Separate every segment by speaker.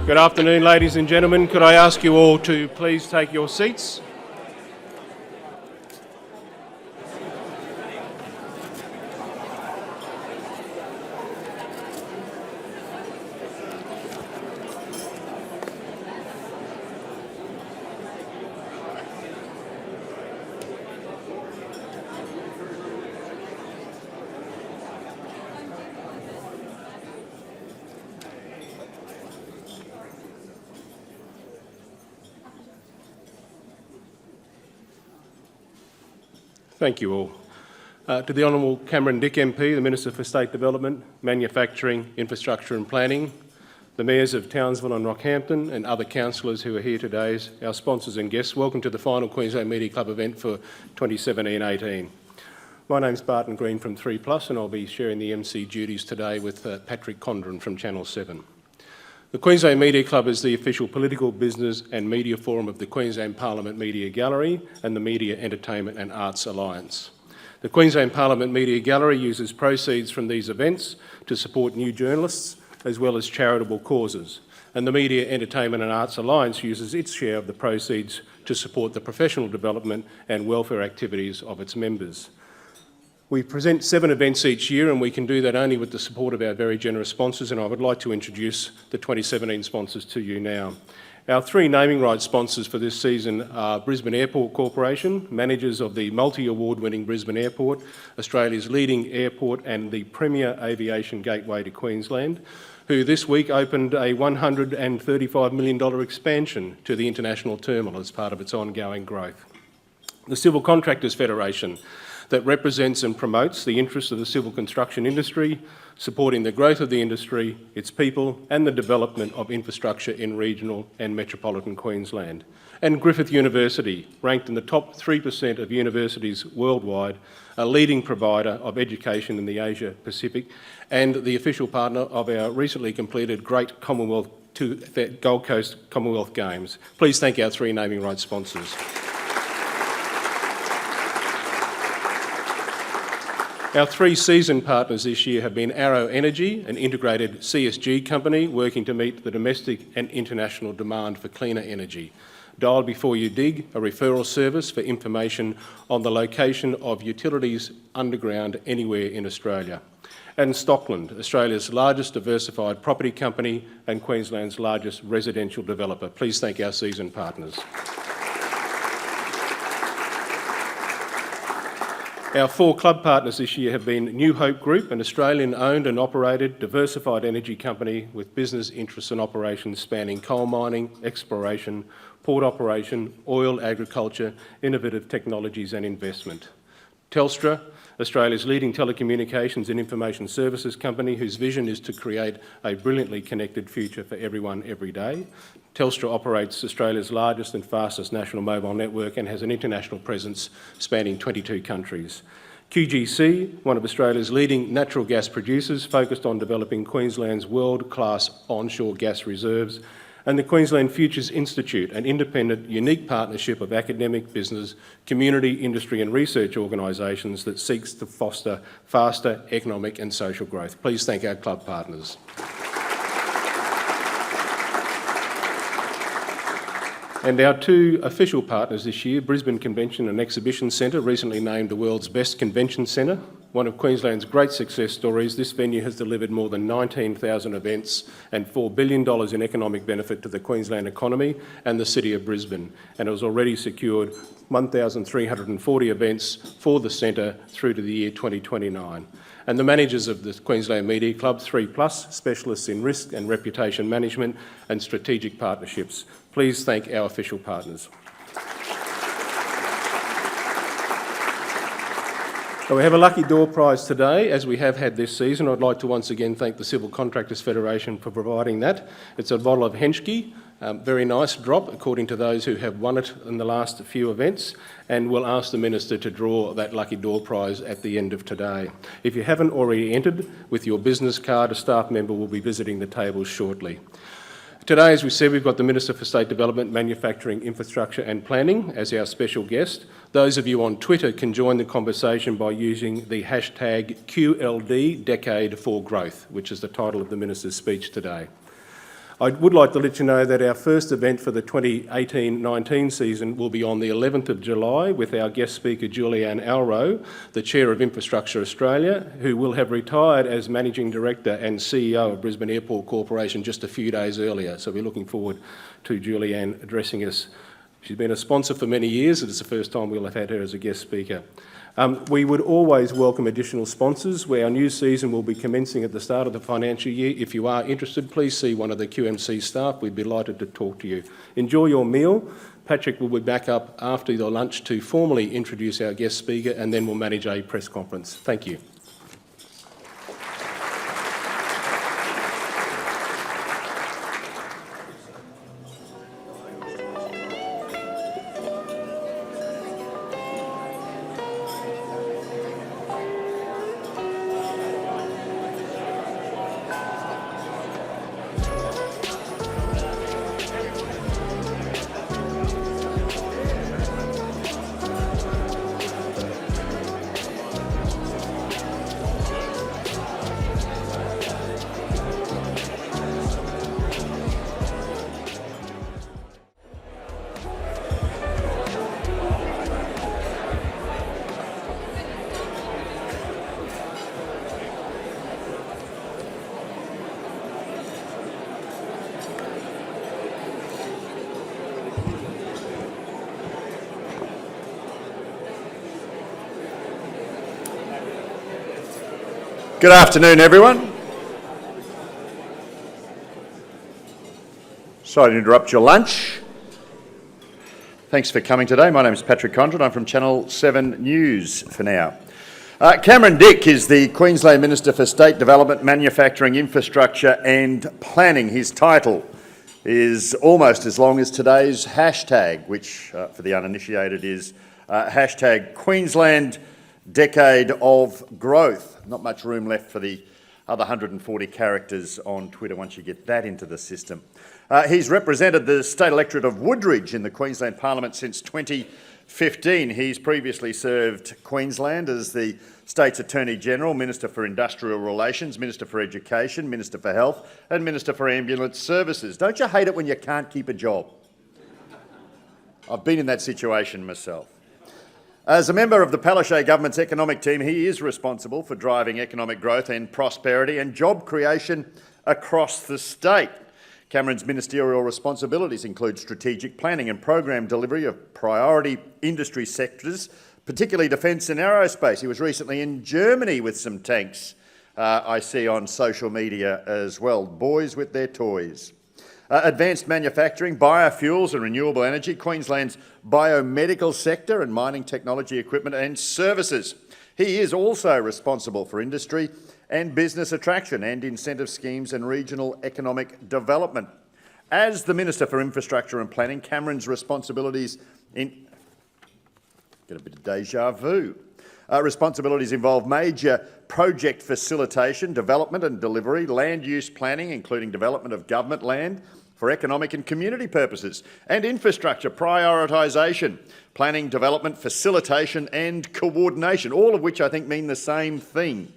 Speaker 1: Good afternoon, ladies and gentlemen. Could I ask you all to please take your seats? Thank you all. To the Honourable Cameron Dick MP, the Minister for State Development, Manufacturing, Infrastructure and Planning, the Mayors of Townsville and Rockhampton and other councillors who are here today, our sponsors and guests, welcome to the final Queensland Media Club event for 2017-18. My name's Barton Green from 3plus and I'll be sharing the MC duties today with Patrick Condren from Channel 7. The Queensland Media Club is the official political, business and media forum of the Queensland Parliament Media Gallery and the Media, Entertainment and Arts Alliance. The Queensland Parliament Media Gallery uses proceeds from these events to support new journalists as well as charitable causes, and the Media, Entertainment and Arts Alliance uses its share of the proceeds to support the professional development and welfare activities of its members. We present 7 events each year and we can do that only with the support of our very generous sponsors, and I would like to introduce the 2017 sponsors to you now. Our 3 naming rights sponsors for this season are Brisbane Airport Corporation, managers of the multi-award winning Brisbane Airport, Australia's leading airport and the premier aviation gateway to Queensland, who this week opened a $135 million expansion to the international terminal as part of its ongoing growth. The Civil Contractors Federation, that represents and promotes the interests of the civil construction industry, supporting the growth of the industry, its people and the development of infrastructure in regional and metropolitan Queensland. And Griffith University, ranked in the top 3% of universities worldwide, a leading provider of education in the Asia Pacific and the official partner of our recently completed Great Commonwealth Gold Coast Commonwealth Games. Please thank our 3 naming rights sponsors. Our 3 season partners this year have been Arrow Energy, an integrated CSG company working to meet the domestic and international demand for cleaner energy. Dial Before You Dig, a referral service for information on the location of utilities underground anywhere in Australia. And Stockland, Australia's largest diversified property company and Queensland's largest residential developer. Please thank our season partners. Our 4 club partners this year have been New Hope Group, an Australian-owned and operated diversified energy company with business interests and operations spanning coal mining, exploration, port operation, oil, agriculture, innovative technologies and investment. Telstra, Australia's leading telecommunications and information services company whose vision is to create a brilliantly connected future for everyone every day. Telstra operates Australia's largest and fastest national mobile network and has an international presence spanning 22 countries. QGC, one of Australia's leading natural gas producers focused on developing Queensland's world-class onshore gas reserves, and the Queensland Futures Institute, an independent, unique partnership of academic, business, community, industry and research organisations that seeks to foster faster economic and social growth. Please thank our club partners. And our 2 official partners this year, Brisbane Convention and Exhibition Centre, recently named the world's best convention centre. One of Queensland's great success stories, this venue has delivered more than 19,000 events and $4 billion in economic benefit to the Queensland economy and the City of Brisbane, and has already secured 1,340 events for the centre through to the year 2029. And the managers of the Queensland Media Club, 3plus, specialists in risk and reputation management and strategic partnerships. Please thank our official partners. So we have a lucky door prize today, as we have had this season. I'd like to once again thank the Civil Contractors Federation for providing that. It's a bottle of Henschke, very nice drop according to those who have won it in the last few events, and we'll ask the Minister to draw that lucky door prize at the end of today. If you haven't already entered with your business card, a staff member will be visiting the tables shortly. Today, as we said, we've got the Minister for State Development, Manufacturing, Infrastructure and Planning as our special guest. Those of you on Twitter can join the conversation by using the hashtag QLD Decade for Growth, which is the title of the Minister's speech today. I would like to let you know that our first event for the 2018-19 season will be on the 11th of July with our guest speaker Julianne Alro, the Chair of Infrastructure Australia, who will have retired as Managing Director and CEO of Brisbane Airport Corporation just a few days earlier. So we're looking forward to Julianne addressing us. She's been a sponsor for many years, and it's the first time we'll have had her as a guest speaker. We would always welcome additional sponsors, where our new season will be commencing at the start of the financial year. If you are interested, please see one of the QMC staff. We'd be delighted to talk to you. Enjoy your meal. Patrick will be back up after your lunch to formally introduce our guest speaker, and then we'll manage a press conference. Thank you.
Speaker 2: Good afternoon, everyone. Sorry to interrupt your lunch. Thanks for coming today. My name is Patrick Condren. I'm from Channel 7 News for now. Cameron Dick is the Queensland Minister for State Development, Manufacturing, Infrastructure and Planning. His title is almost as long as today's hashtag, which for the uninitiated is hashtag Queensland Decade of Growth. Not much room left for the other 140 characters on Twitter once you get that into the system. He's represented the state electorate of Woodridge in the Queensland Parliament since 2015. He's previously served Queensland as the state's Attorney-General, Minister for Industrial Relations, Minister for Education, Minister for Health and Minister for Ambulance Services. Don't you hate it when you can't keep a job? I've been in that situation myself. As a member of the Palaszczuk government's economic team, he is responsible for driving economic growth and prosperity and job creation across the state. Cameron's ministerial responsibilities include strategic planning and program delivery of priority industry sectors, particularly defence and aerospace. He was recently in Germany with some tanks, I see on social media as well. Boys with their toys. Advanced manufacturing, biofuels and renewable energy, Queensland's biomedical sector and mining technology equipment and services. He is also responsible for industry and business attraction and incentive schemes and regional economic development. As the Minister for Infrastructure and Planning, Cameron's responsibilities get a bit of déjà vu. Responsibilities involve major project facilitation, development and delivery, land use planning, including development of government land for economic and community purposes, and infrastructure prioritisation, planning, development, facilitation and coordination, all of which I think mean the same thing.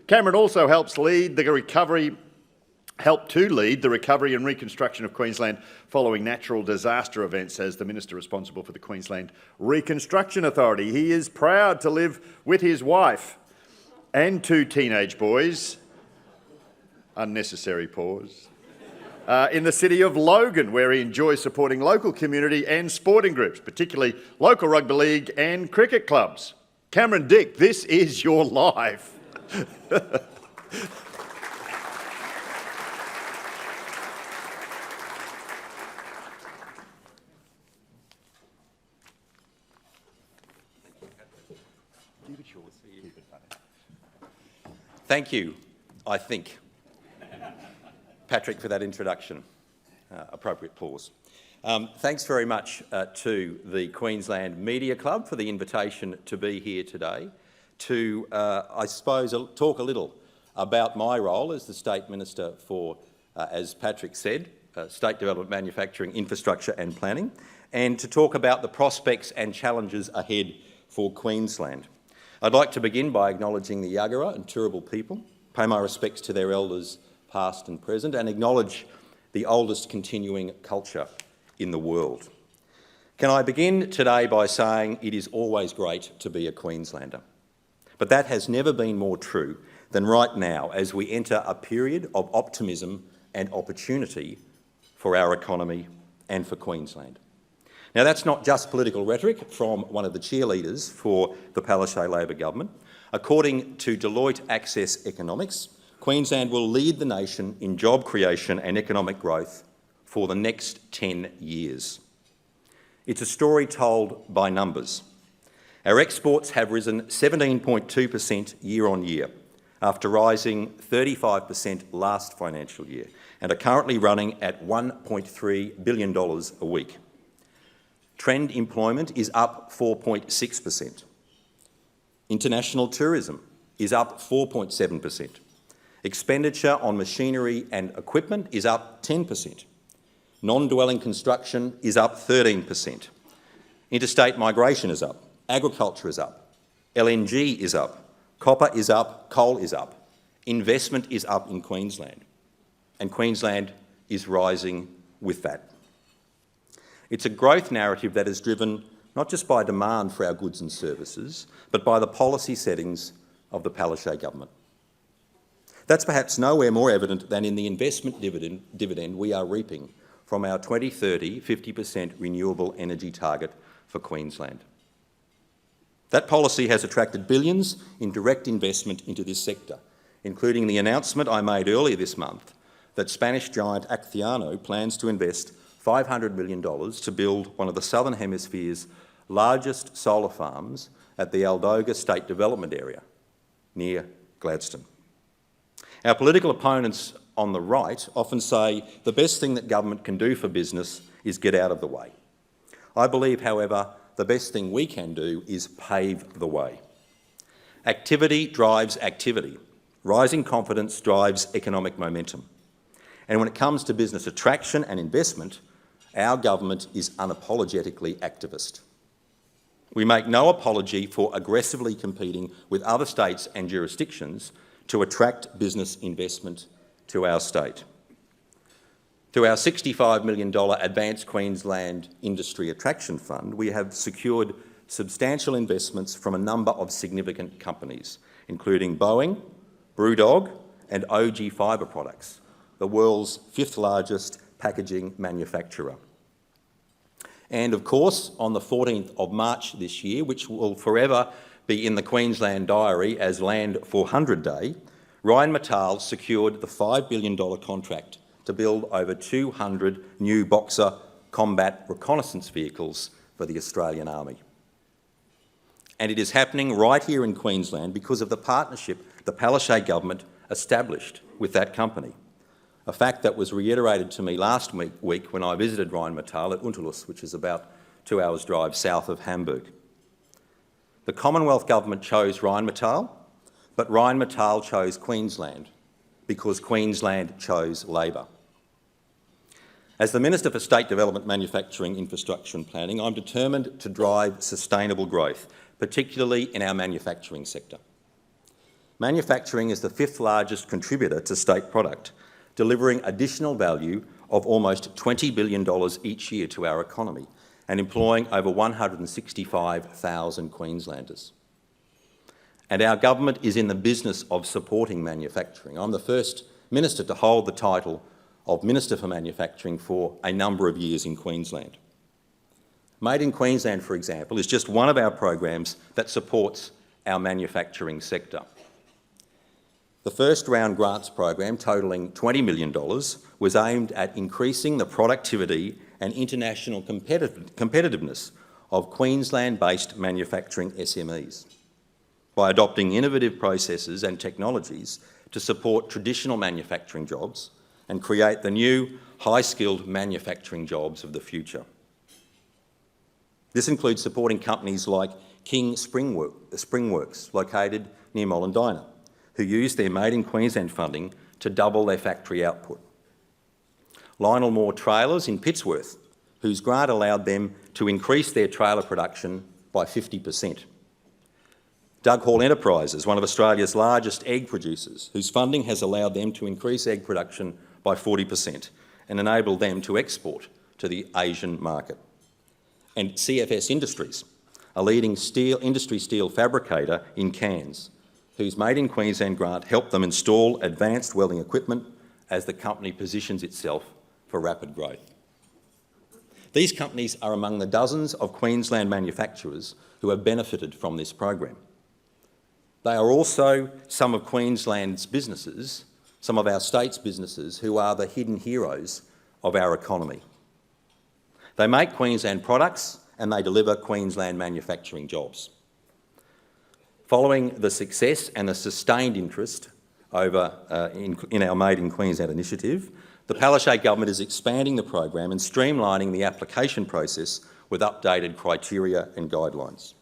Speaker 2: Cameron also helped to lead the recovery and reconstruction of Queensland following natural disaster events as the Minister responsible for the Queensland Reconstruction Authority. He is proud to live with his wife and 2 teenage boys, unnecessary pause, in the city of Logan, where he enjoys supporting local community and sporting groups, particularly local rugby league and cricket clubs. Cameron Dick, this is your life.
Speaker 3: Thank you, I think, Patrick, for that introduction. Appropriate pause. Thanks very much to the Queensland Media Club for the invitation to be here today to, I suppose, talk a little about my role as the State Minister for, as Patrick said, State Development, Manufacturing, Infrastructure and Planning, and to talk about the prospects and challenges ahead for Queensland. I'd like to begin by acknowledging the Yagara and Turrbal people, pay my respects to their elders past and present, and acknowledge the oldest continuing culture in the world. Can I begin today by saying it is always great to be a Queenslander, but that has never been more true than right now as we enter a period of optimism and opportunity for our economy and for Queensland. Now, that's not just political rhetoric from one of the cheerleaders for the Palaszczuk Labor government. According to Deloitte Access Economics, Queensland will lead the nation in job creation and economic growth for the next 10 years. It's a story told by numbers. Our exports have risen 17.2% year on year, after rising 35% last financial year, and are currently running at $1.3 billion a week. Trend employment is up 4.6%. International tourism is up 4.7%. Expenditure on machinery and equipment is up 10%. Non-dwelling construction is up 13%. Interstate migration is up. Agriculture is up. LNG is up. Copper is up. Coal is up. Investment is up in Queensland. And Queensland is rising with that. It's a growth narrative that is driven not just by demand for our goods and services, but by the policy settings of the Palaszczuk government. That's perhaps nowhere more evident than in the investment dividend we are reaping from our 2030 50% renewable energy target for Queensland. That policy has attracted billions in direct investment into this sector, including the announcement I made earlier this month that Spanish giant Acciona plans to invest $500 million to build one of the Southern Hemisphere's largest solar farms at the Aldoga State Development Area near Gladstone. Our political opponents on the right often say the best thing that government can do for business is get out of the way. I believe, however, the best thing we can do is pave the way. Activity drives activity. Rising confidence drives economic momentum. And when it comes to business attraction and investment, our government is unapologetically activist. We make no apology for aggressively competing with other states and jurisdictions to attract business investment to our state. Through our $65 million Advanced Queensland Industry Attraction Fund, we have secured substantial investments from a number of significant companies, including Boeing, Brewdog and OG Fibre Products, the world's 5th largest packaging manufacturer. And of course, on the 14th of March this year, which will forever be in the Queensland diary as Land 400 Day, Rheinmetall secured the $5 billion contract to build over 200 new Boxer combat reconnaissance vehicles for the Australian Army. And it is happening right here in Queensland because of the partnership the Palaszczuk government established with that company, a fact that was reiterated to me last week when I visited Rheinmetall at Unterlüss, which is about 2 hours' drive south of Hamburg. The Commonwealth government chose Rheinmetall, but Rheinmetall chose Queensland because Queensland chose Labor. As the Minister for State Development, Manufacturing, Infrastructure and Planning, I'm determined to drive sustainable growth, particularly in our manufacturing sector. Manufacturing is the 5th largest contributor to state product, delivering additional value of almost $20 billion each year to our economy and employing over 165,000 Queenslanders. And our government is in the business of supporting manufacturing. I'm the first minister to hold the title of Minister for Manufacturing for a number of years in Queensland. Made in Queensland, for example, is just one of our programs that supports our manufacturing sector. The first round grants program, totalling $20 million, was aimed at increasing the productivity and international competitiveness of Queensland-based manufacturing SMEs by adopting innovative processes and technologies to support traditional manufacturing jobs and create the new high-skilled manufacturing jobs of the future. This includes supporting companies like King Springworks, located near Mollendina, who use their Made in Queensland funding to double their factory output. Lionel Moore Trailers in Pittsworth, whose grant allowed them to increase their trailer production by 50%. Doug Hall Enterprises, one of Australia's largest egg producers, whose funding has allowed them to increase egg production by 40% and enable them to export to the Asian market. And CFS Industries, a leading industry steel fabricator in Cairns, whose Made in Queensland grant helped them install advanced welding equipment as the company positions itself for rapid growth. These companies are among the dozens of Queensland manufacturers who have benefited from this program. They are also some of Queensland's businesses, some of our state's businesses, who are the hidden heroes of our economy. They make Queensland products and they deliver Queensland manufacturing jobs. Following the success and the sustained interest in our Made in Queensland initiative, the Palaszczuk government is expanding the program and streamlining the application process with updated criteria and guidelines.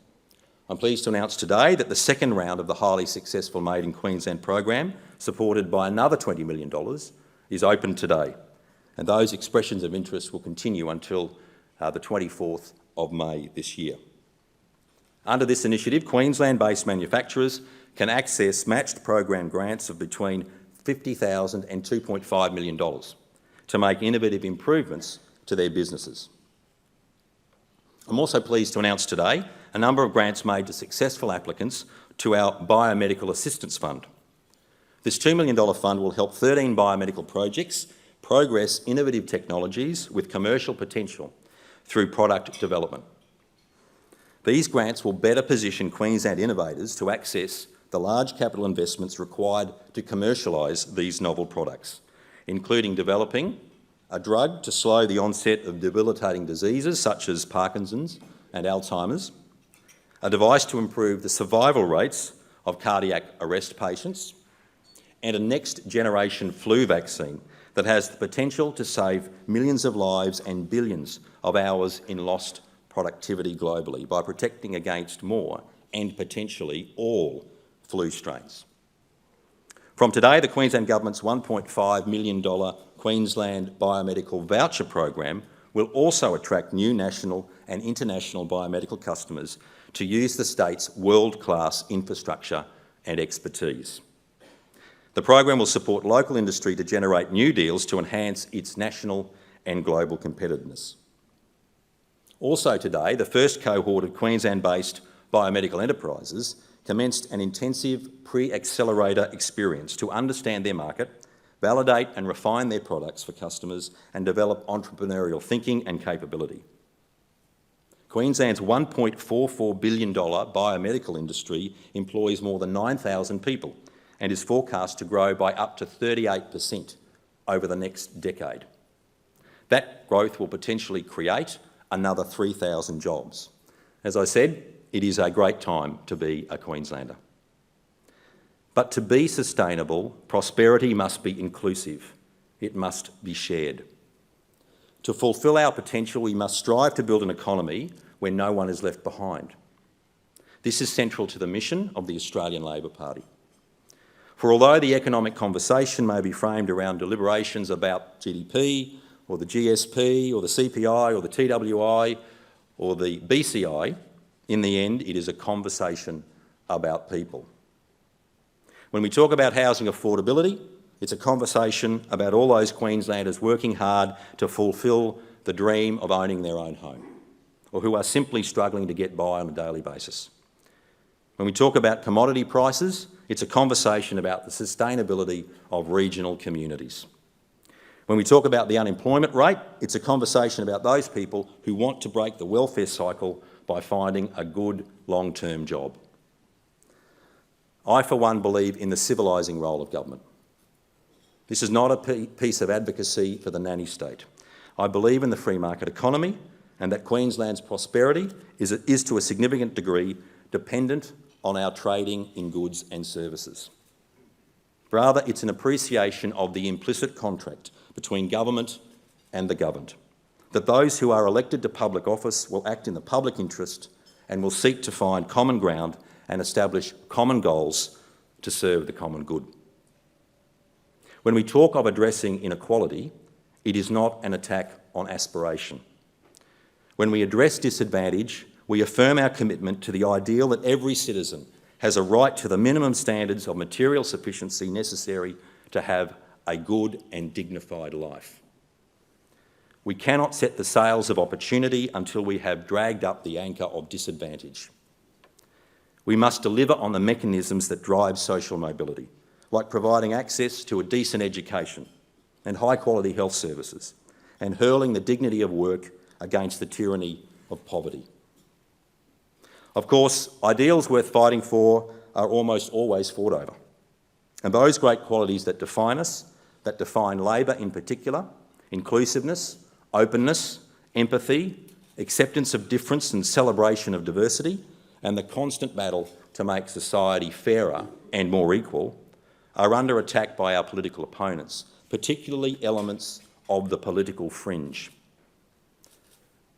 Speaker 3: I'm pleased to announce today that the second round of the highly successful Made in Queensland program, supported by another $20 million, is open today, and those expressions of interest will continue until the 24th of May this year. Under this initiative, Queensland-based manufacturers can access matched program grants of between $50,000 and $2.5 million to make innovative improvements to their businesses. I'm also pleased to announce today a number of grants made to successful applicants to our Biomedical Assistance Fund. This $2 million fund will help 13 biomedical projects progress innovative technologies with commercial potential through product development. These grants will better position Queensland innovators to access the large capital investments required to commercialise these novel products, including developing a drug to slow the onset of debilitating diseases such as Parkinson's and Alzheimer's, a device to improve the survival rates of cardiac arrest patients, and a next-generation flu vaccine that has the potential to save millions of lives and billions of hours in lost productivity globally by protecting against more and potentially all flu strains. From today, the Queensland Government's $1.5 million Queensland Biomedical Voucher Program will also attract new national and international biomedical customers to use the state's world-class infrastructure and expertise. The program will support local industry to generate new deals to enhance its national and global competitiveness. Also today, the first cohort of Queensland-based biomedical enterprises commenced an intensive pre-accelerator experience to understand their market, validate and refine their products for customers, and develop entrepreneurial thinking and capability. Queensland's $1.44 billion biomedical industry employs more than 9,000 people and is forecast to grow by up to 38% over the next decade. That growth will potentially create another 3,000 jobs. As I said, it is a great time to be a Queenslander. But to be sustainable, prosperity must be inclusive. It must be shared. To fulfil our potential, we must strive to build an economy where no one is left behind. This is central to the mission of the Australian Labor Party. For although the economic conversation may be framed around deliberations about GDP, or the GSP, or the CPI, or the TWI, or the BCI, in the end, it is a conversation about people. When we talk about housing affordability, it's a conversation about all those Queenslanders working hard to fulfil the dream of owning their own home, or who are simply struggling to get by on a daily basis. When we talk about commodity prices, it's a conversation about the sustainability of regional communities. When we talk about the unemployment rate, it's a conversation about those people who want to break the welfare cycle by finding a good long-term job. I, for one, believe in the civilising role of government. This is not a piece of advocacy for the nanny state. I believe in the free market economy and that Queensland's prosperity is to a significant degree dependent on our trading in goods and services. Rather, it's an appreciation of the implicit contract between government and the governed, that those who are elected to public office will act in the public interest and will seek to find common ground and establish common goals to serve the common good. When we talk of addressing inequality, It is not an attack on aspiration. When we address disadvantage, we affirm our commitment to the ideal that every citizen has a right to the minimum standards of material sufficiency necessary to have a good and dignified life. We cannot set the sails of opportunity until we have dragged up the anchor of disadvantage. We must deliver on the mechanisms that drive social mobility, like providing access to a decent education and high-quality health services, and hurling the dignity of work against the tyranny of poverty. Of course, ideals worth fighting for are almost always fought over. And those great qualities that define us, that define Labor in particular, inclusiveness, openness, empathy, acceptance of difference and celebration of diversity, and the constant battle to make society fairer and more equal, are under attack by our political opponents, particularly elements of the political fringe.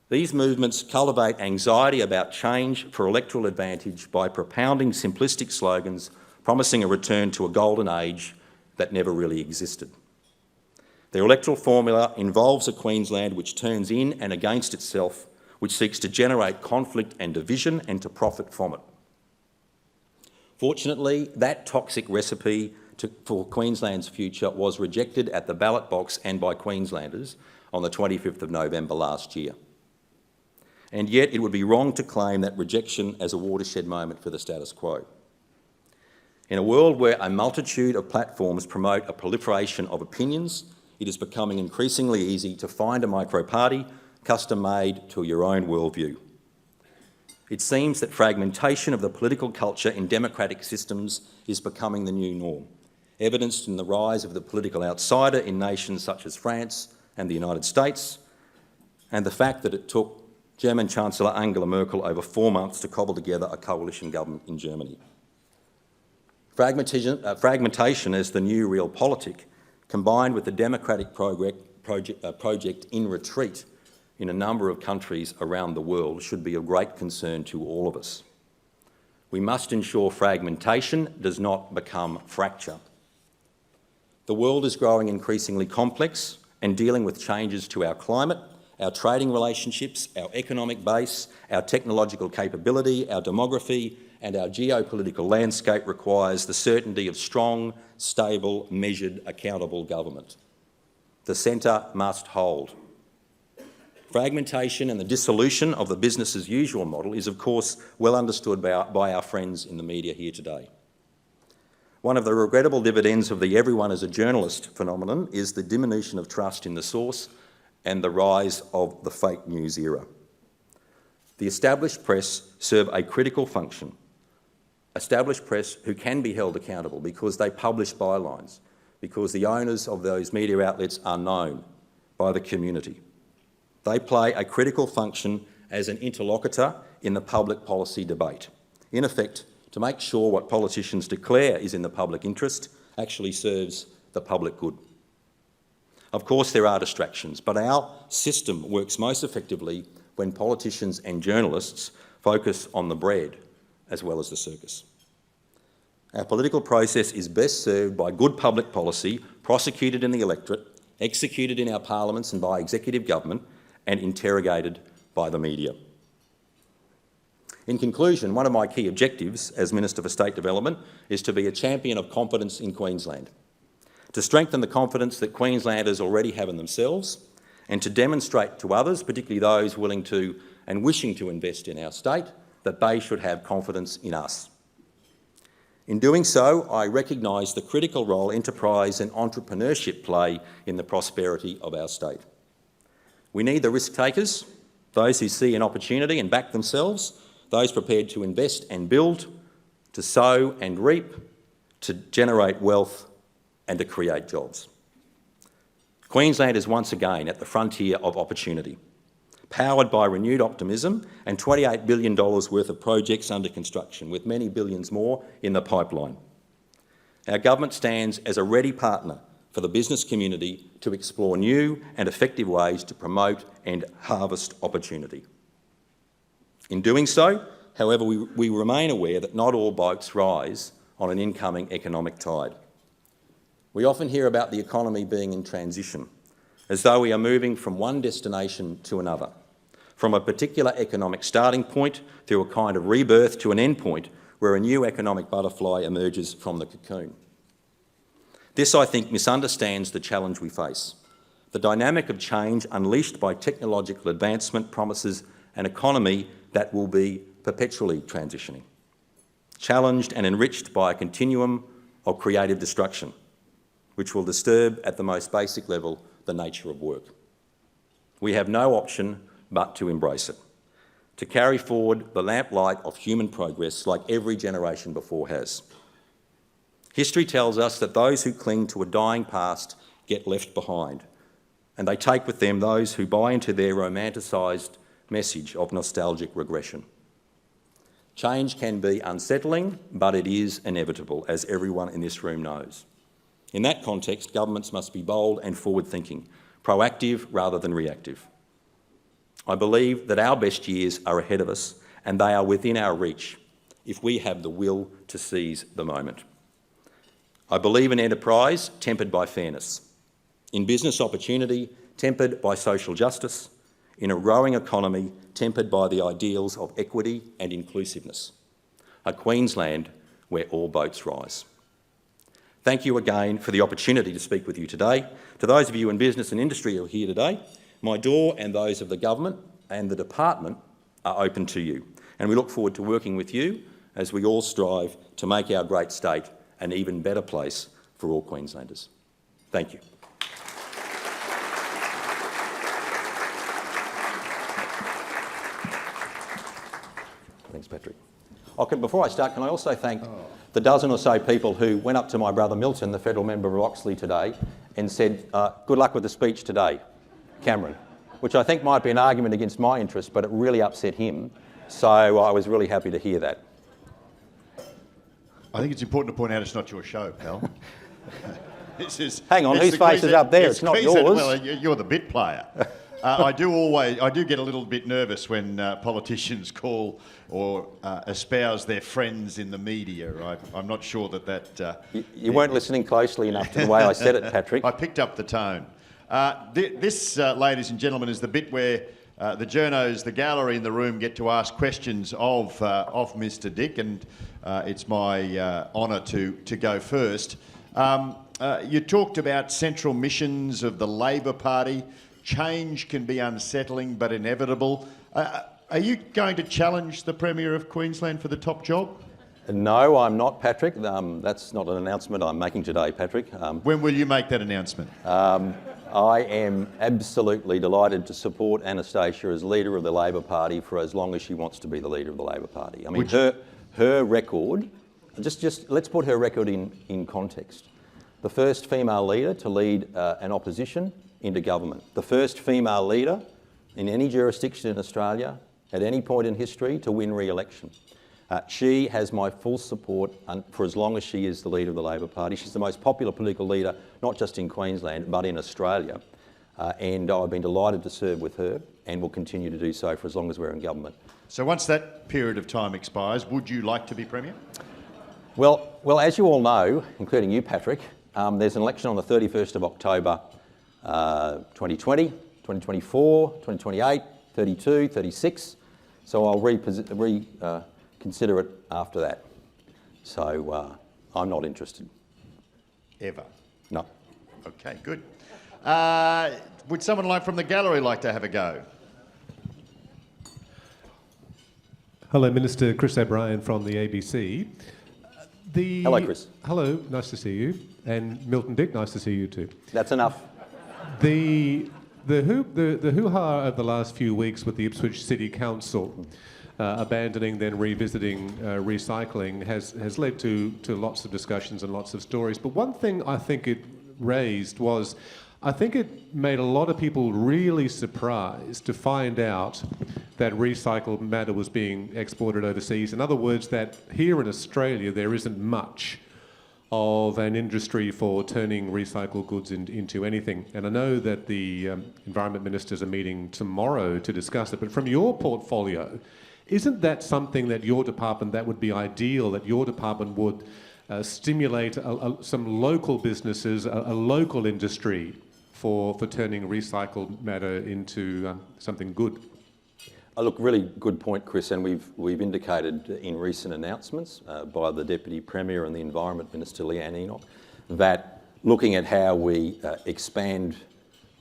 Speaker 3: These movements cultivate anxiety about change for electoral advantage by propounding simplistic slogans promising a return to a golden age that never really existed. Their electoral formula involves a Queensland which turns in and against itself, which seeks to generate conflict and division and to profit from it. Fortunately, that toxic recipe for Queensland's future was rejected at the ballot box and by Queenslanders on the 25th of November last year. And yet it would be wrong to claim that rejection as a watershed moment for the status quo. In a world where a multitude of platforms promote a proliferation of opinions, it is becoming increasingly easy to find a micro-party custom-made to your own worldview. It seems that fragmentation of the political culture in democratic systems is becoming the new norm, evidenced in the rise of the political outsider in nations such as France and the United States, and the fact that it took German Chancellor Angela Merkel over 4 months to cobble together a coalition government in Germany. Fragmentation as the new realpolitik, combined with the democratic project in retreat in a number of countries around the world, should be of great concern to all of us. We must ensure fragmentation does not become fracture. The world is growing increasingly complex and dealing with changes to our climate, our trading relationships, our economic base, our technological capability, our demography, and our geopolitical landscape requires the certainty of strong, stable, measured, accountable government. The centre must hold. Fragmentation and the dissolution of the business as usual model is, of course, well understood by our friends in the media here today. One of the regrettable dividends of the everyone as a journalist phenomenon is the diminution of trust in the source and the rise of the fake news era. The established press serve a critical function. Established press who can be held accountable because they publish bylines, because the owners of those media outlets are known by the community. They play a critical function as an interlocutor in the public policy debate, in effect, to make sure what politicians declare is in the public interest actually serves the public good. Of course, there are distractions, but our system works most effectively when politicians and journalists focus on the bread as well as the circus. Our political process is best served by good public policy prosecuted in the electorate, executed in our parliaments and by executive government, and interrogated by the media. In conclusion, one of my key objectives as Minister for State Development is to be a champion of confidence in Queensland, to strengthen the confidence that Queenslanders already have in themselves, and to demonstrate to others, particularly those willing to and wishing to invest in our state, that they should have confidence in us. In doing so, I recognise the critical role enterprise and entrepreneurship play in the prosperity of our state. We need the risk takers, those who see an opportunity and back themselves, those prepared to invest and build, to sow and reap, to generate wealth and to create jobs. Queensland is once again at the frontier of opportunity, powered by renewed optimism and $28 billion worth of projects under construction, with many billions more in the pipeline. Our government stands as a ready partner for the business community to explore new and effective ways to promote and harvest opportunity. In doing so, however, we remain aware that not all boats rise on an incoming economic tide. We often hear about the economy being in transition, as though we are moving from one destination to another, from a particular economic starting point through a kind of rebirth to an end point where a new economic butterfly emerges from the cocoon. This, I think, misunderstands the challenge we face. The dynamic of change unleashed by technological advancement promises an economy that will be perpetually transitioning, challenged and enriched by a continuum of creative destruction, which will disturb at the most basic level the nature of work. We have no option but to embrace it, to carry forward the lamplight of human progress like every generation before has. History tells us that those who cling to a dying past get left behind, and they take with them those who buy into their romanticised message of nostalgic regression. Change can be unsettling, but it is inevitable, as everyone in this room knows. In that context, governments must be bold and forward-thinking, proactive rather than reactive. I believe that our best years are ahead of us, and they are within our reach if we have the will to seize the moment. I believe in enterprise tempered by fairness, in business opportunity tempered by social justice, in a growing economy tempered by the ideals of equity and inclusiveness, a Queensland where all boats rise. Thank you again for the opportunity to speak with you today. To those of you in business and industry who are here today, my door and those of the government and the department are open to you, and we look forward to working with you as we all strive to make our great state an even better place for all Queenslanders. Thank you. Thanks, Patrick. Before I start, can I also thank the dozen or so people who went up to my brother Milton, the federal member of Oxley today, and said, good luck with the speech today, Cameron, which I think might be an argument against my interest, but it really upset him. So I was really happy to hear that.
Speaker 2: I think it's important to point out it's not your show, pal.
Speaker 3: Hang on, whose face is up there? It's not yours.
Speaker 2: Well, you're the bit player. I do get a little bit nervous when politicians call or espouse their friends in the media. I'm not sure that...
Speaker 3: You weren't listening closely enough to the way I said it, Patrick.
Speaker 2: I picked up the tone. This, ladies and gentlemen, is the bit where the journos, the gallery in the room, get to ask questions of Mr. Dick, and it's my honour to go first. You talked about central missions of the Labor Party. Change can be unsettling but inevitable. Are you going to challenge the Premier of Queensland for the top job?
Speaker 3: No, I'm not, Patrick. That's not an announcement I'm making today, Patrick.
Speaker 2: When will you make that announcement?
Speaker 3: I am absolutely delighted to support Anastasia as leader of the Labor Party for as long as she wants to be the leader of the Labor Party. I mean, her record, just let's put her record in context. The first female leader to lead an opposition into government. The first female leader in any jurisdiction in Australia at any point in history to win re-election. She has my full support for as long as she is the leader of the Labor Party. She's the most popular political leader, not just in Queensland, but in Australia. And I've been delighted to serve with her and will continue to do so for as long as we're in government.
Speaker 2: So once that period of time expires, would you like to be Premier?
Speaker 3: Well, as you all know, including you, Patrick, there's an election on the 31st of October 2020, 2024, 2028, 32, 36. So I'll reconsider it after that. So I'm not interested.
Speaker 2: Ever?
Speaker 3: No.
Speaker 2: Okay, good. Would someone from the gallery like to have a go?
Speaker 4: Hello, Minister Chris O'Brien from the ABC.
Speaker 3: Hello, Chris.
Speaker 4: Hello, nice to see you. And Milton Dick, nice to see you too.
Speaker 3: That's enough.
Speaker 4: The hoo-ha of the last few weeks with the Ipswich City Council abandoning, then revisiting recycling has led to lots of discussions and lots of stories. But one thing I think it raised was, I think it made a lot of people really surprised to find out that recycled matter was being exported overseas. In other words, that here in Australia there isn't much of an industry for turning recycled goods into anything. And I know that the Environment Ministers are meeting tomorrow to discuss it, but from your portfolio, isn't that something that your department, that would be ideal, that your department would stimulate some local businesses, a local industry for turning recycled matter into something good?
Speaker 3: Look, really good point, Chris, and we've indicated in recent announcements by the Deputy Premier and the Environment Minister, Leanne Enoch, that looking at how we expand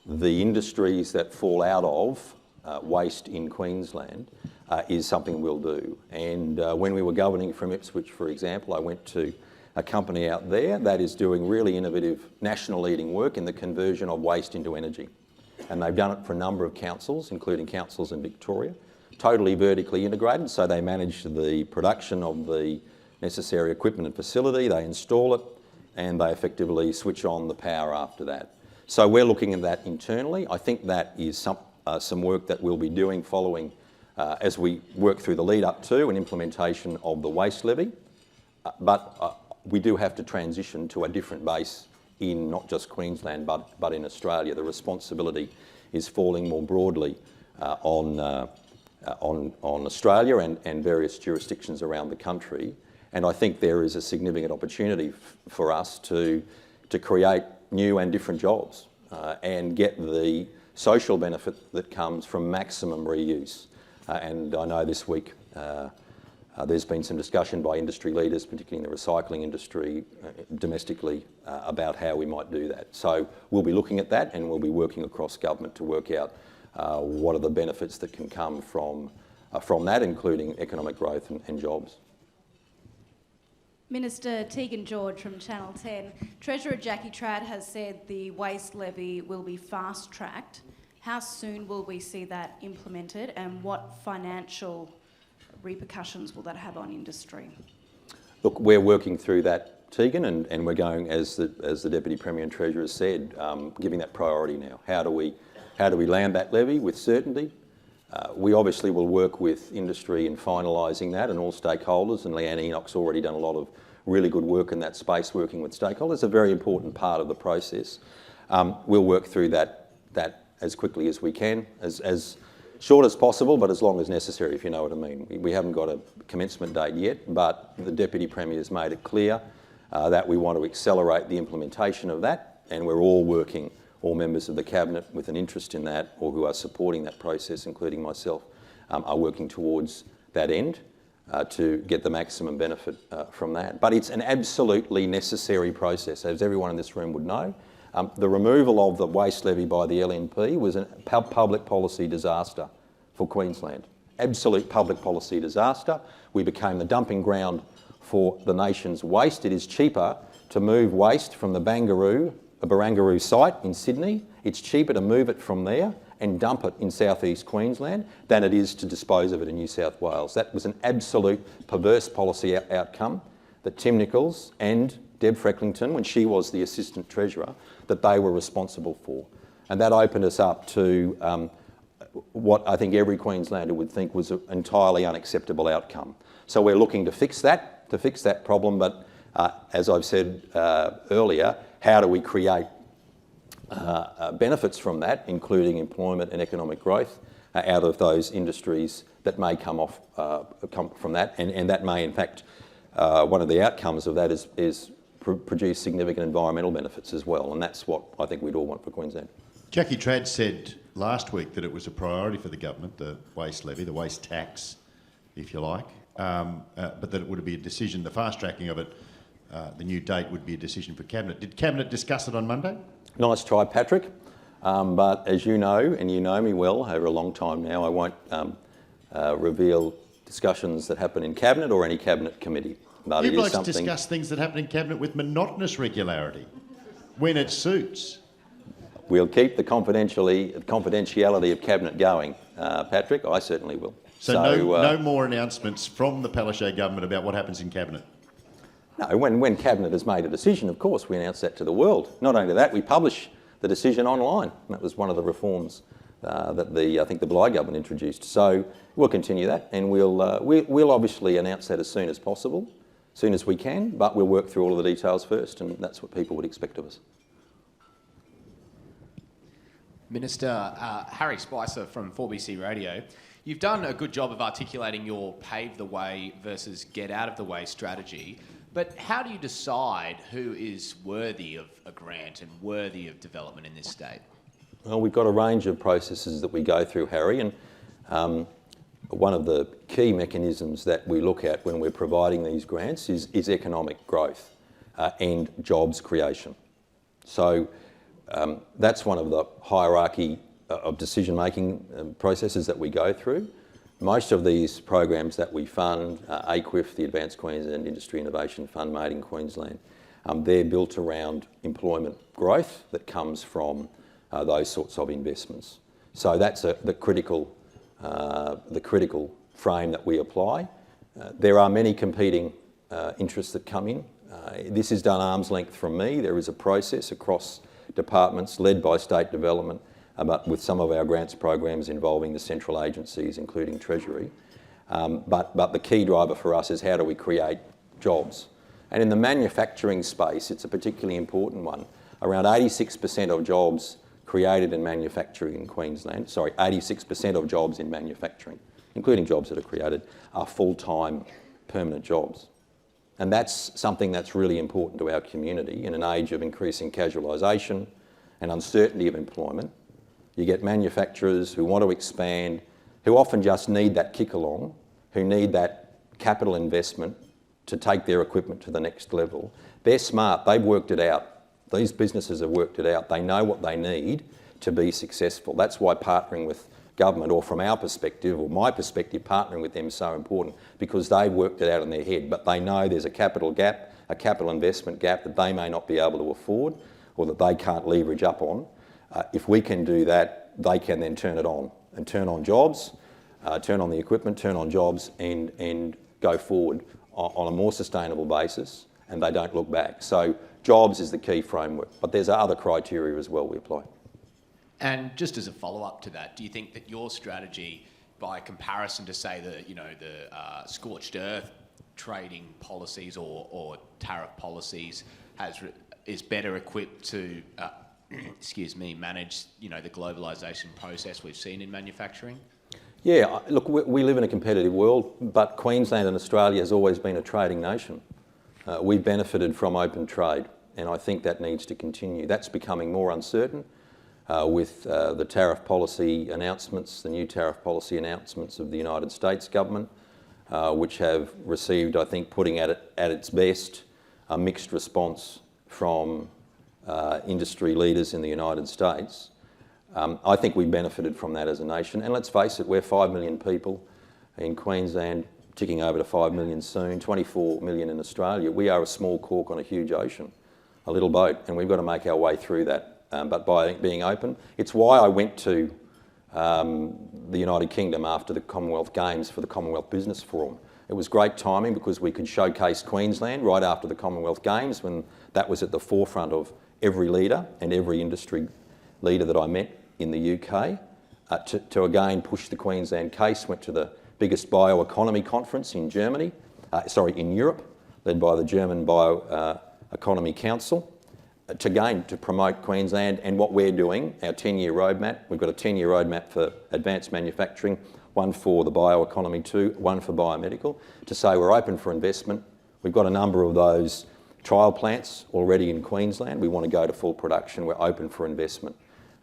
Speaker 3: the industries that fall out of waste in Queensland is something we'll do. And when we were governing from Ipswich, for example, I went to a company out there that is doing really innovative national leading work in the conversion of waste into energy. And they've done it for a number of councils, including councils in Victoria, totally vertically integrated. So they manage the production of the necessary equipment and facility, they install it, and they effectively switch on the power after that. So we're looking at that internally. I think that is some work that we'll be doing following as we work through the lead up to an implementation of the waste levy. But we do have to transition to a different base in not just Queensland but in Australia. The responsibility is falling more broadly on Australia and various jurisdictions around the country. And I think there is a significant opportunity for us to create new and different jobs and get the social benefit that comes from maximum reuse. And I know this week there's been some discussion by industry leaders, particularly in the recycling industry domestically, about how we might do that. So we'll be looking at that and we'll be working across government to work out what are the benefits that can come from that, including economic growth and jobs.
Speaker 5: Minister Tegan George from Channel 10. Treasurer Jackie Trad has said the waste levy will be fast-tracked. How soon will we see that implemented and what financial repercussions will that have on industry?
Speaker 3: Look, we're working through that, Tegan, and we're going, as the Deputy Premier and Treasurer said, giving that priority now. How do we land that levy with certainty? We obviously will work with industry in finalising that and all stakeholders, and Leanne Enoch's already done a lot of really good work in that space, working with stakeholders, a very important part of the process. We'll work through that as quickly as we can, as short as possible, but as long as necessary, if you know what I mean. We haven't got a commencement date yet, but the Deputy Premier has made it clear that we want to accelerate the implementation of that, and we're all working, all members of the Cabinet with an interest in that or who are supporting that process, including myself, are working towards that end to get the maximum benefit from that. But it's an absolutely necessary process, as everyone in this room would know. The removal of the waste levy by the LNP was a public policy disaster for Queensland. Absolute public policy disaster. We became the dumping ground for the nation's waste. It is cheaper to move waste from the Barangaroo site in Sydney. It's cheaper to move it from there and dump it in southeast Queensland than it is to dispose of it in New South Wales. That was an absolute perverse policy outcome that Tim Nicholls and Deb Frecklington, when she was the Assistant Treasurer, that they were responsible for. And that opened us up to what I think every Queenslander would think was an entirely unacceptable outcome. So we're looking to fix that problem, but as I've said earlier, how do we create benefits from that, including employment and economic growth, out of those industries that may come from that, and that may, in fact, one of the outcomes of that is produce significant environmental benefits as well, and that's what I think we'd all want for Queensland.
Speaker 2: Jackie Trad said last week that it was a priority for the government, the waste levy, the waste tax, if you like, but that it would be a decision, the fast-tracking of it, the new date would be a decision for Cabinet. Did Cabinet discuss it on Monday?
Speaker 3: Nice try, Patrick. But as you know, and you know me well over a long time now, I won't reveal discussions that happen in Cabinet or any Cabinet committee. But
Speaker 2: You blokes discuss things that happen in Cabinet with monotonous regularity, when it suits.
Speaker 3: We'll keep the confidentiality of Cabinet going, Patrick. I certainly will.
Speaker 2: So no more announcements from the Palaszczuk government about what happens in Cabinet?
Speaker 3: No, when Cabinet has made a decision, of course, we announce that to the world. Not only that, we publish the decision online. That was one of the reforms that I think the Bligh government introduced. So we'll continue that, and we'll obviously announce that as soon as possible, as soon as we can, but we'll work through all of the details first, and that's what people would expect of us.
Speaker 6: Minister, Harry Spicer from 4BC Radio. You've done a good job of articulating your pave the way versus get out of the way strategy, But how do you decide who is worthy of a grant and worthy of development in this state?
Speaker 3: Well, we've got a range of processes that we go through, Harry, and one of the key mechanisms that we look at when we're providing these grants is economic growth and jobs creation. So that's one of the hierarchy of decision-making processes that we go through. Most of these programs that we fund, AQIF, the Advanced Queensland Industry Innovation Fund made in Queensland, they're built around employment growth that comes from those sorts of investments. So that's the critical frame that we apply. There are many competing interests that come in. This is done arm's length from me. There is a process across departments led by State Development, but with some of our grants programs involving the central agencies, including Treasury. But the key driver for us is how do we create jobs? And in the manufacturing space, it's a particularly important one. Around 86% of jobs created in manufacturing in Queensland, 86% of jobs in manufacturing, including jobs that are created, are full-time permanent jobs. And that's something that's really important to our community in an age of increasing casualisation and uncertainty of employment. You get manufacturers who want to expand, who often just need that kick along, who need that capital investment to take their equipment to the next level. They're smart, they've worked it out. These businesses have worked it out. They know what they need to be successful. That's why partnering with government, or from our perspective, or my perspective, partnering with them is so important, because they've worked it out in their head, but they know there's a capital gap, a capital investment gap that they may not be able to afford or that they can't leverage up on. If we can do that, they can then turn it on and turn on jobs, turn on the equipment, turn on jobs and go forward on a more sustainable basis, and they don't look back. So jobs is the key framework, but there's other criteria as well we apply.
Speaker 6: And just as a follow-up to that, do you think that your strategy, by comparison to, say, the scorched earth trading policies or tariff policies, is better equipped to, manage, the globalisation process we've seen in manufacturing?
Speaker 3: Yeah, look, we live in a competitive world, but Queensland and Australia has always been a trading nation. We've benefited from open trade, and I think that needs to continue. That's becoming more uncertain. With the tariff policy announcements, the new tariff policy announcements of the United States government, which have received, I think, putting at its best, a mixed response from industry leaders in the United States. I think we benefited from that as a nation. And let's face it, we're 5 million people in Queensland, ticking over to 5 million soon, 24 million in Australia. We are a small cork on a huge ocean, a little boat, and we've got to make our way through that. But by being open, it's why I went to the United Kingdom after the Commonwealth Games for the Commonwealth Business Forum. It was great timing because we could showcase Queensland right after the Commonwealth Games, when that was at the forefront of every leader and every industry leader that I met in the UK, to again push the Queensland case. Went to the biggest bioeconomy conference in in Europe, led by the German Bioeconomy Council, to promote Queensland and what we're doing, our 10-year roadmap. We've got a 10-year roadmap for advanced manufacturing, one for the bioeconomy too, one for biomedical, to say we're open for investment. We've got a number of those trial plants already in Queensland. We want to go to full production. We're open for investment.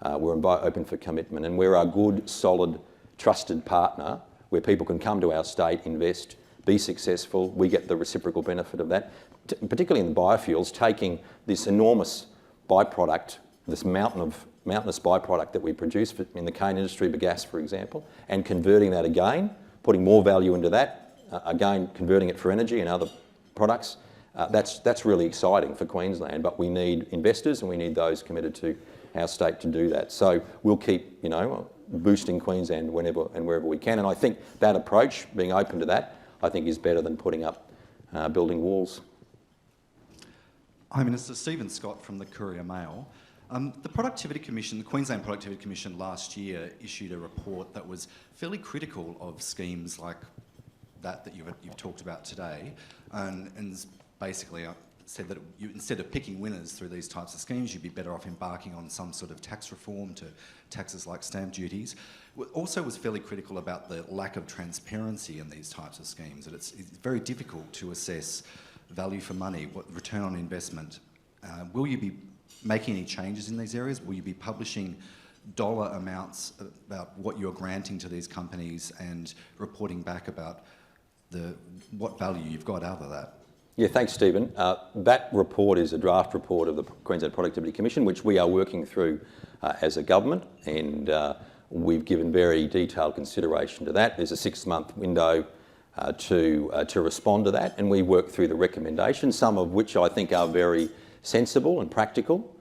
Speaker 3: We're open for commitment, and we're a good, solid, trusted partner where people can come to our state, invest, be successful. We get the reciprocal benefit of that, particularly in the biofuels, taking this enormous byproduct, this mountainous byproduct that we produce in the cane industry, bagasse, for example, and converting that again, putting more value into that, again, converting it for energy and other products. That's really exciting for Queensland, but we need investors and we need those committed to our state to do that. So we'll keep, boosting Queensland whenever and wherever we can. And I think that approach, being open to that, I think is better than putting up building walls.
Speaker 7: Hi, Minister. Stephen Scott from the Courier Mail. The Productivity Commission, the Queensland Productivity Commission last year issued a report that was fairly critical of schemes like that you've talked about today, and basically said that instead of picking winners through these types of schemes, you'd be better off embarking on some sort of tax reform to taxes like stamp duties. Also was fairly critical about the lack of transparency in these types of schemes, that it's very difficult to assess value for money, what return on investment. Will you be making any changes in these areas? Will you be publishing dollar amounts about what you're granting to these companies and reporting back about what value you've got out of that?
Speaker 3: Yeah, thanks, Stephen. That report is a draft report of the Queensland Productivity Commission, which we are working through as a government, and we've given very detailed consideration to that. There's a 6-month window to respond to that, and we work through the recommendations, some of which I think are very sensible and practical.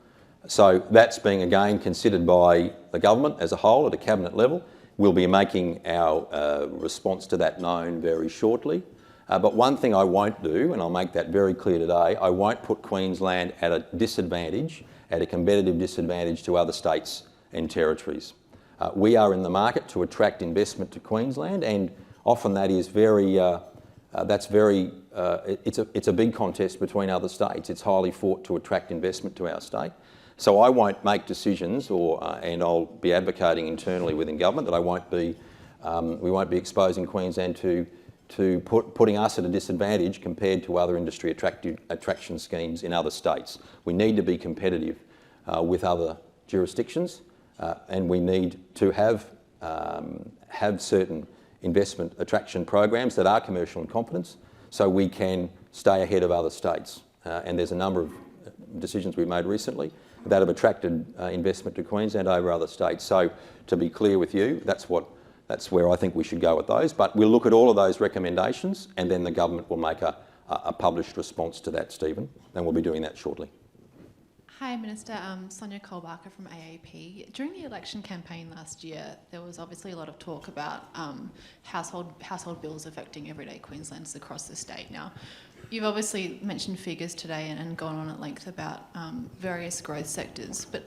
Speaker 3: So that's being again considered by the government as a whole at a cabinet level. We'll be making our response to that known very shortly. But one thing I won't do, and I'll make that very clear today, I won't put Queensland at a disadvantage, at a competitive disadvantage to other states and territories. We are in the market to attract investment to Queensland, and often that is it's a big contest between other states. It's highly fought to attract investment to our state. So I won't make decisions, and I'll be advocating internally within government that we won't be exposing Queensland to putting us at a disadvantage compared to other industry attraction schemes in other states. We need to be competitive with other jurisdictions, and we need to have certain investment attraction programs that are commercial in confidence, so we can stay ahead of other states. And there's a number of decisions we've made recently that have attracted investment to Queensland over other states. So to be clear with you, that's where I think we should go with those. But we'll look at all of those recommendations, and then the government will make a published response to that, Stephen, and we'll be doing that shortly.
Speaker 8: Hi, Minister. Sonia Kolbacher from AAP. During the election campaign last year, there was obviously a lot of talk about household bills affecting everyday Queenslanders across the state. Now, you've obviously mentioned figures today and gone on at length about various growth sectors, but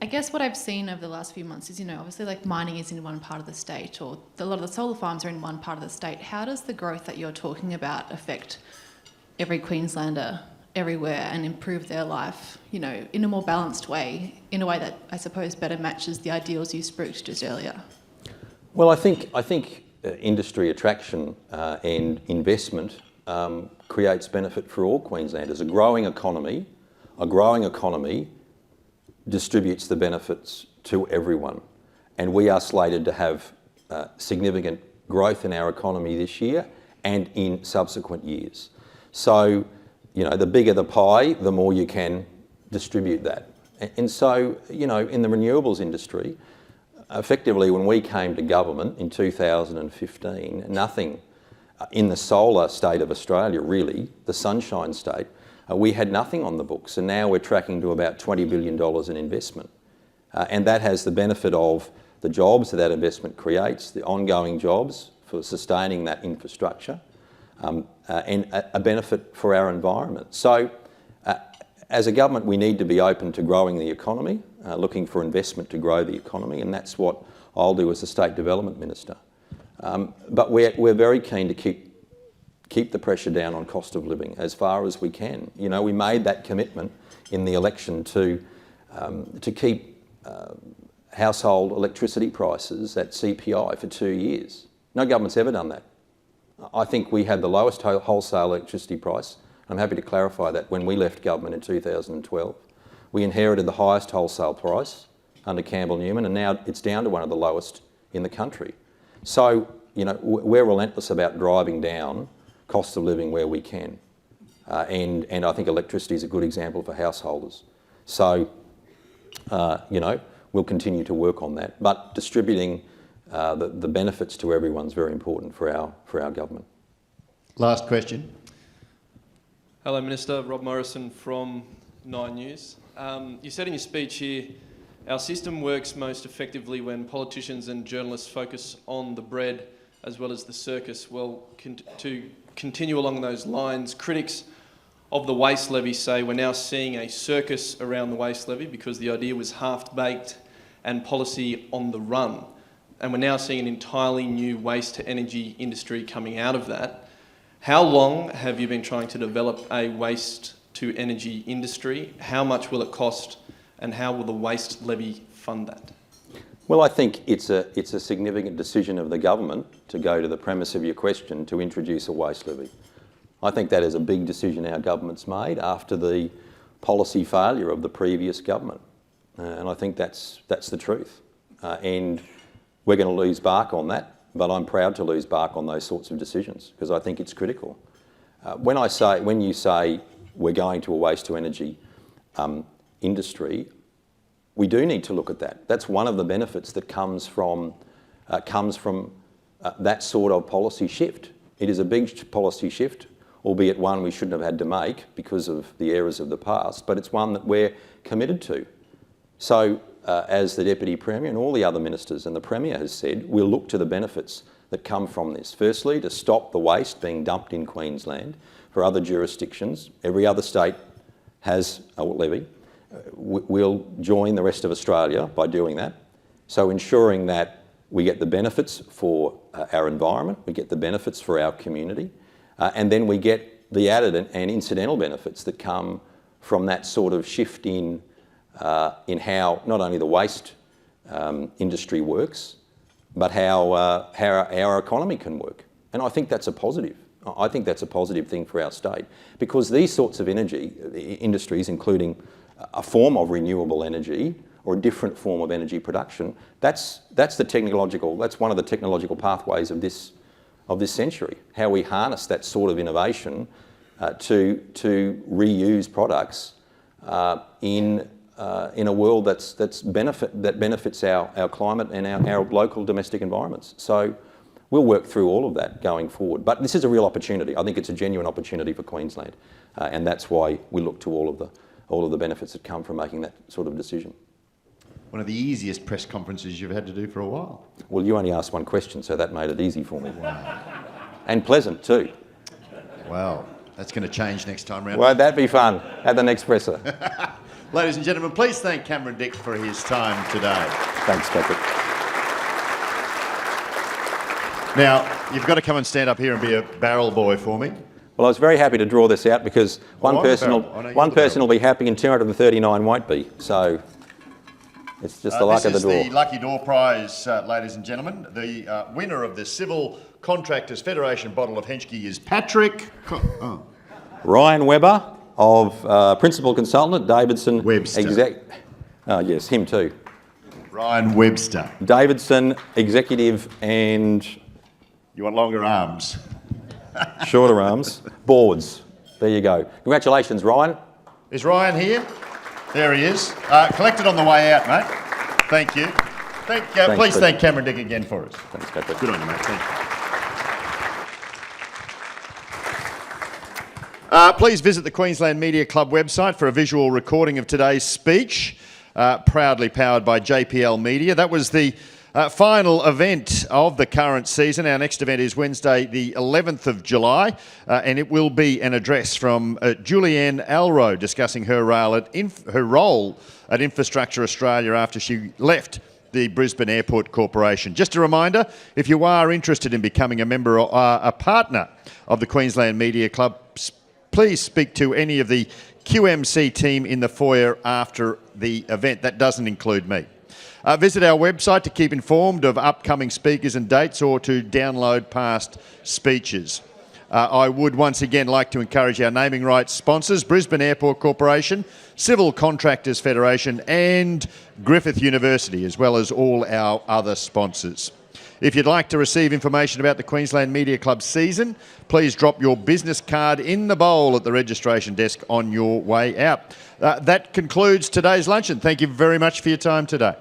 Speaker 8: I guess what I've seen over the last few months is, obviously like mining is in one part of the state, or a lot of the solar farms are in one part of the state. How does the growth that you're talking about affect every Queenslander everywhere and improve their life, in a more balanced way, in a way that I suppose better matches the ideals you spoke just earlier? Well,
Speaker 3: I think industry attraction and investment creates benefit for all Queenslanders. A growing economy distributes the benefits to everyone, and we are slated to have significant growth in our economy this year and in subsequent years. So, the bigger the pie, the more you can distribute that. And so, in the renewables industry, effectively when we came to government in 2015, nothing in the solar state of Australia, really, the sunshine state, we had nothing on the books, and now we're tracking to about $20 billion in investment. And that has the benefit of the jobs that investment creates, the ongoing jobs for sustaining that infrastructure, and a benefit for our environment. So as a government, we need to be open to growing the economy, looking for investment to grow the economy, and that's what I'll do as the State Development Minister. But we're very keen to keep the pressure down on cost of living as far as we can. We made that commitment in the election to keep household electricity prices at CPI for 2 years. No government's ever done that. I think we had the lowest wholesale electricity price. I'm happy to clarify that when we left government in 2012. We inherited the highest wholesale price under Campbell Newman, and now it's down to one of the lowest in the country. So, we're relentless about driving down cost of living where we can. And I think electricity is a good example for householders. So, we'll continue to work on that. But distributing the benefits to everyone is very important for our government.
Speaker 2: Last question.
Speaker 9: Hello, Minister. Rob Morrison from 9 News. You said in your speech here, our system works most effectively when politicians and journalists focus on the bread as well as the circus. Well, to continue along those lines, critics of the waste levy say we're now seeing a circus around the waste levy because the idea was half-baked and policy on the run. And we're now seeing an entirely new waste-to-energy industry coming out of that. How long have you been trying to develop a waste-to-energy industry? How much will it cost, and how will the waste levy fund that?
Speaker 3: Well, I think it's a significant decision of the government, to go to the premise of your question, to introduce a waste levy. I think that is a big decision our government's made after the policy failure of the previous government. And I think that's the truth. And we're going to lose bark on that, but I'm proud to lose bark on those sorts of decisions because I think it's critical. When you say we're going to a waste-to-energy industry, we do need to look at that. That's one of the benefits that comes from that sort of policy shift. It is a big policy shift, albeit one we shouldn't have had to make because of the errors of the past, but it's one that we're committed to. So, as the Deputy Premier and all the other ministers and the Premier has said, we'll look to the benefits that come from this. Firstly, to stop the waste being dumped in Queensland for other jurisdictions. Every other state has a levy. We'll join the rest of Australia by doing that. So ensuring that we get the benefits for our environment, we get the benefits for our community, and then we get the added and incidental benefits that come from that sort of shift in how not only the waste industry works, but how our economy can work. And I think that's a positive. I think that's a positive thing for our state because these sorts of energy industries, including a form of renewable energy or a different form of energy production, that's one of the technological pathways of this century. How we harness that sort of innovation to reuse products in a world that benefits our climate and our local domestic environments. So we'll work through all of that going forward. But this is a real opportunity. I think it's a genuine opportunity for Queensland, and that's why we look to all of the benefits that come from making that sort of decision.
Speaker 2: One of the easiest press conferences you've had to do for a while.
Speaker 3: Well, you only asked one question, so that made it easy for me. Wow. And pleasant too.
Speaker 2: Wow, that's going to change next time round.
Speaker 3: Won't that be fun at the next presser?
Speaker 2: Ladies and gentlemen, please thank Cameron Dick for his time today.
Speaker 3: Thanks, Patrick.
Speaker 2: Now, you've got to come and stand up here and be a barrel boy for me.
Speaker 3: Well, I was very happy to draw this out because one person will be happy and 239 won't be. So it's just the luck of the draw.
Speaker 2: This is the Lucky Door Prize, ladies and gentlemen. The winner of the Civil Contractors Federation bottle of Henschke is Patrick...
Speaker 3: Ryan Webber of Principal Consultant, Davidson...
Speaker 2: Webster.
Speaker 3: Yes, him too.
Speaker 2: Ryan Webster.
Speaker 3: Davidson, Executive and...
Speaker 2: You want longer arms?
Speaker 3: Shorter arms. Boards. There you go. Congratulations, Ryan.
Speaker 2: Is Ryan here? There he is. Collected on the way out, mate. Thank you. Please thank Cameron Dick again for us.
Speaker 3: Thanks, Patrick.
Speaker 2: Good on you, mate. Thank you. Please visit the Queensland Media Club website for a visual recording of today's speech, proudly powered by JPL Media. That was the final event of the current season. Our next event is Wednesday, the 11th of July, and it will be an address from Julianne Alro discussing her role at Infrastructure Australia after she left the Brisbane Airport Corporation. Just a reminder, if you are interested in becoming a member or a partner of the Queensland Media Club, please speak to any of the QMC team in the foyer after the event. That doesn't include me. Visit our website to keep informed of upcoming speakers and dates or to download past speeches. I would once again like to encourage our naming rights sponsors, Brisbane Airport Corporation, Civil Contractors Federation and Griffith University, as well as all our other sponsors. If you'd like to receive information about the Queensland Media Club season, please drop your business card in the bowl at the registration desk on your way out. That concludes today's luncheon. Thank you very much for your time today.